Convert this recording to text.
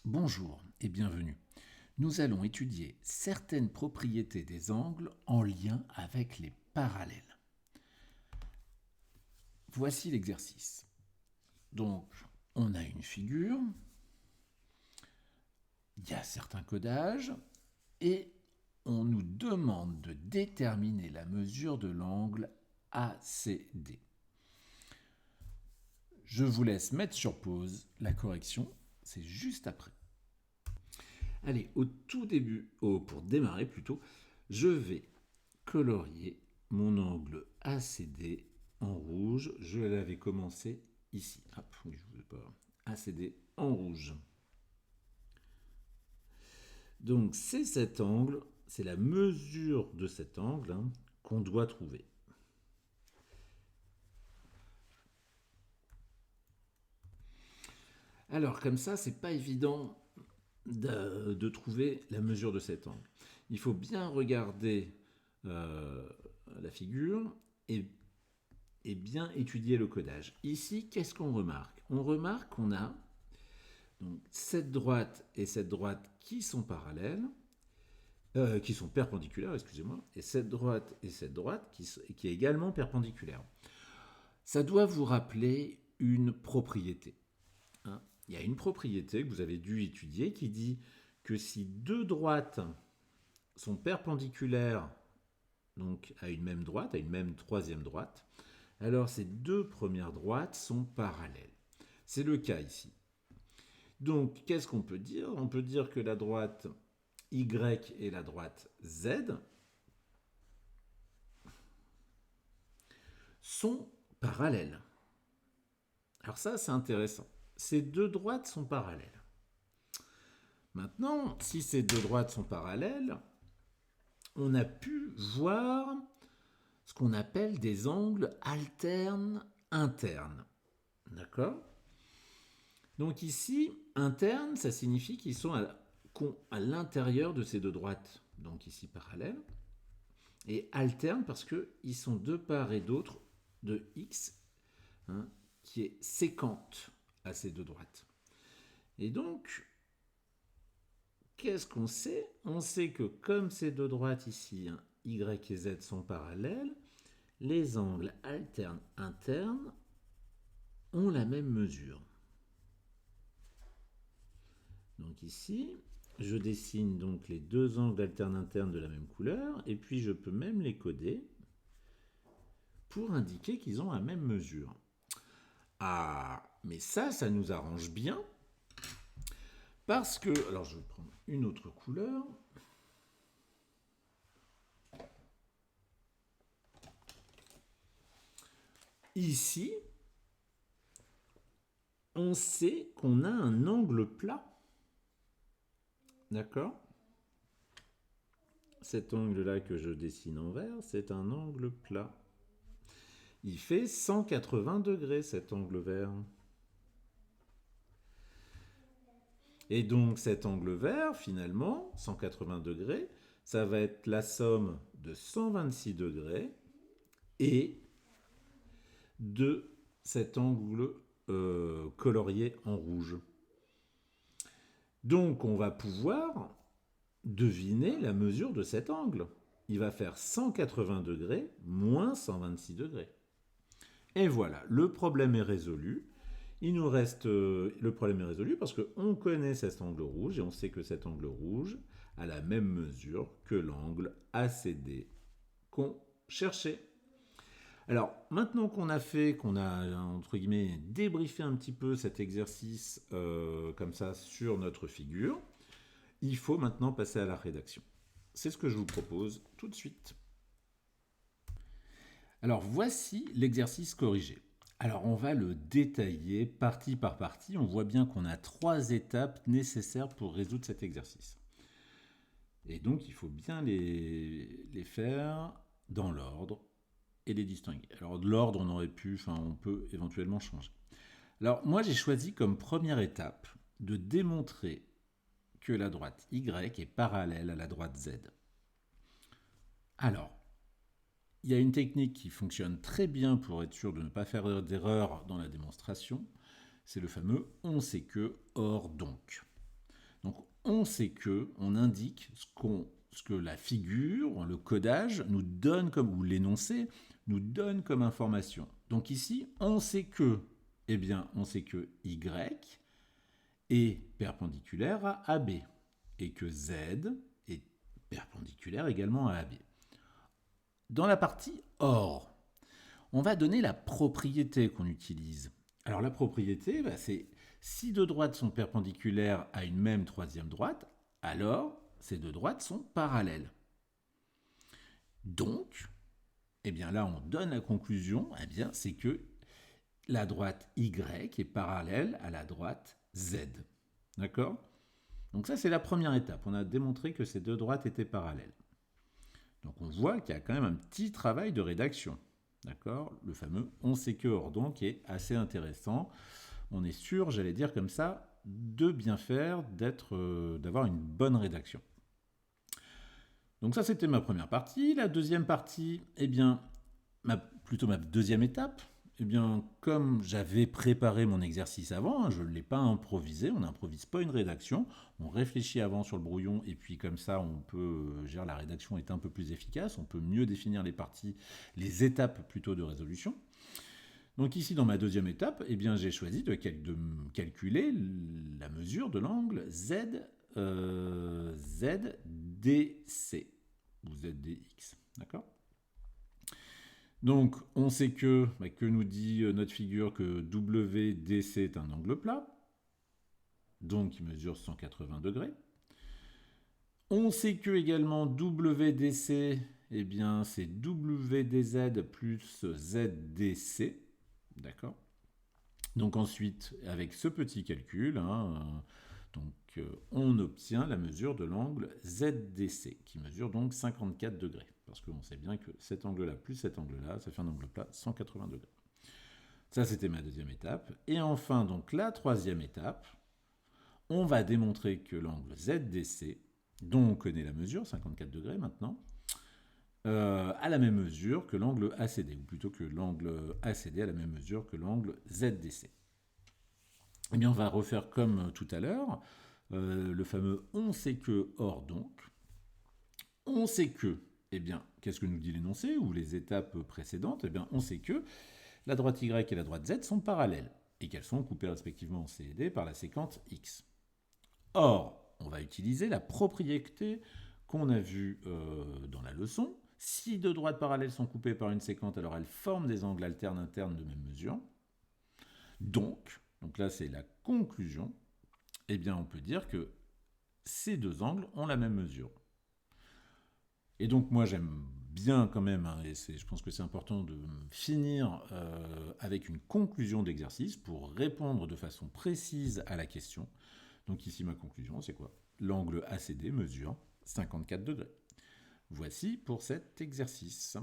Bonjour et bienvenue. Nous allons étudier certaines propriétés des angles en lien avec les parallèles. Voici l'exercice. Donc, on a une figure, il y a certains codages et on nous demande de déterminer la mesure de l'angle ACD. Je vous laisse mettre sur pause la correction, c'est juste après. Allez, au tout début, pour démarrer plutôt, je vais colorier mon angle ACD en rouge. Je l'avais commencé ici. Hop, oui, je ne veux pas. ACD en rouge. Donc c'est cet angle, c'est la mesure de cet angle qu'on doit trouver. Alors comme ça, c'est pas évident de trouver la mesure de cet angle. Il faut bien regarder la figure et bien étudier le codage. Ici, qu'est-ce qu'on remarque? On remarque qu'on a donc cette droite et cette droite qui sont parallèles, qui sont perpendiculaires, excusez-moi, et cette droite qui est également perpendiculaire. Ça doit vous rappeler une propriété. Il y a une propriété que vous avez dû étudier qui dit que si deux droites sont perpendiculaires donc à une même droite, à une même troisième droite, alors ces deux premières droites sont parallèles. C'est le cas ici. Donc, qu'est-ce qu'on peut dire? On peut dire que la droite Y et la droite Z sont parallèles. Alors ça, c'est intéressant. Ces deux droites sont parallèles. Maintenant, si ces deux droites sont parallèles, on a pu voir ce qu'on appelle des angles alternes internes. D'accord? Donc ici, interne, ça signifie qu'ils sont à l'intérieur de ces deux droites, donc ici parallèles, et alterne parce qu'ils sont de part et d'autre de x, qui est séquente à ces deux droites. Et donc, qu'est-ce qu'on sait? On sait que comme ces deux droites ici, y et z sont parallèles, les angles alternes internes ont la même mesure. Donc ici, je dessine donc les deux angles alternes internes de la même couleur, et puis je peux même les coder pour indiquer qu'ils ont la même mesure. Ah, mais ça nous arrange bien, parce que, alors je vais prendre une autre couleur. Ici, on sait qu'on a un angle plat. D'accord? Cet angle-là que je dessine en vert, c'est un angle plat. Il fait 180 degrés, cet angle vert. Et donc cet angle vert, finalement, 180 degrés, ça va être la somme de 126 degrés et de cet angle colorié en rouge. Donc on va pouvoir deviner la mesure de cet angle. Il va faire 180 degrés moins 126 degrés. Et voilà, le problème est résolu. Il nous reste le problème est résolu parce qu'on connaît cet angle rouge et on sait que cet angle rouge a la même mesure que l'angle ACD qu'on cherchait. Alors, maintenant qu'on a entre guillemets débriefé un petit peu cet exercice comme ça sur notre figure, il faut maintenant passer à la rédaction. C'est ce que je vous propose tout de suite. Alors, voici l'exercice corrigé. Alors, on va le détailler partie par partie. On voit bien qu'on a 3 étapes nécessaires pour résoudre cet exercice. Et donc, il faut bien les faire dans l'ordre et les distinguer. Alors, de l'ordre, on peut éventuellement changer. Alors, moi, j'ai choisi comme première étape de démontrer que la droite Y est parallèle à la droite Z. Alors, il y a une technique qui fonctionne très bien pour être sûr de ne pas faire d'erreur dans la démonstration. C'est le fameux on sait que, or donc. on sait que, on indique ce que la figure, le codage nous donne comme, ou l'énoncé nous donne comme information. Donc ici, on sait que, eh bien, on sait que Y est perpendiculaire à AB et que Z est perpendiculaire également à AB. Dans la partie OR, on va donner la propriété qu'on utilise. Alors la propriété, c'est si deux droites sont perpendiculaires à une même troisième droite, alors ces deux droites sont parallèles. Donc, eh bien là on donne la conclusion, eh bien c'est que la droite Y est parallèle à la droite Z. D'accord ? Donc ça c'est la première étape. On a démontré que ces deux droites étaient parallèles. Donc on voit qu'il y a quand même un petit travail de rédaction. D'accord ? Le fameux on sait que or donc qui est assez intéressant. On est sûr, j'allais dire comme ça, de bien faire, d'avoir une bonne rédaction. Donc ça c'était ma première partie. La deuxième partie, eh bien, plutôt ma deuxième étape, eh bien, comme j'avais préparé mon exercice avant, je ne l'ai pas improvisé, on n'improvise pas une rédaction, on réfléchit avant sur le brouillon et puis comme ça, on peut, la rédaction est un peu plus efficace, on peut mieux définir les parties, les étapes plutôt de résolution. Donc ici, dans ma deuxième étape, eh bien, j'ai choisi de calculer la mesure de l'angle ZDC ou ZDX, d'accord ? Donc, on sait que nous dit notre figure que WDC est un angle plat, donc il mesure 180 degrés. On sait que également WDC, eh bien, c'est WDZ plus ZDC, d'accord ? Donc ensuite, avec ce petit calcul, on obtient la mesure de l'angle ZDC, qui mesure donc 54 degrés. Parce qu'on sait bien que cet angle-là plus cet angle-là, ça fait un angle plat 180 degrés. Ça, c'était ma deuxième étape. Et enfin, donc la troisième étape, on va démontrer que l'angle ZDC, dont on connaît la mesure, 54 degrés maintenant, a la même mesure que l'angle ACD, ou plutôt que l'angle ACD a la même mesure que l'angle ZDC. Eh bien, on va refaire comme tout à l'heure, le fameux on sait que, or donc. On sait que, eh bien, qu'est-ce que nous dit l'énoncé ou les étapes précédentes ? Eh bien, on sait que la droite Y et la droite Z sont parallèles et qu'elles sont coupées respectivement en C et D par la séquence X. Or, on va utiliser la propriété qu'on a vue dans la leçon. Si deux droites parallèles sont coupées par une séquente, alors elles forment des angles alternes internes de même mesure. Donc là c'est la conclusion, eh bien on peut dire que ces deux angles ont la même mesure. Et donc moi j'aime bien quand même, et je pense que c'est important de finir avec une conclusion d'exercice pour répondre de façon précise à la question. Donc ici ma conclusion c'est quoi ? L'angle ACD mesure 54 degrés. Voici pour cet exercice.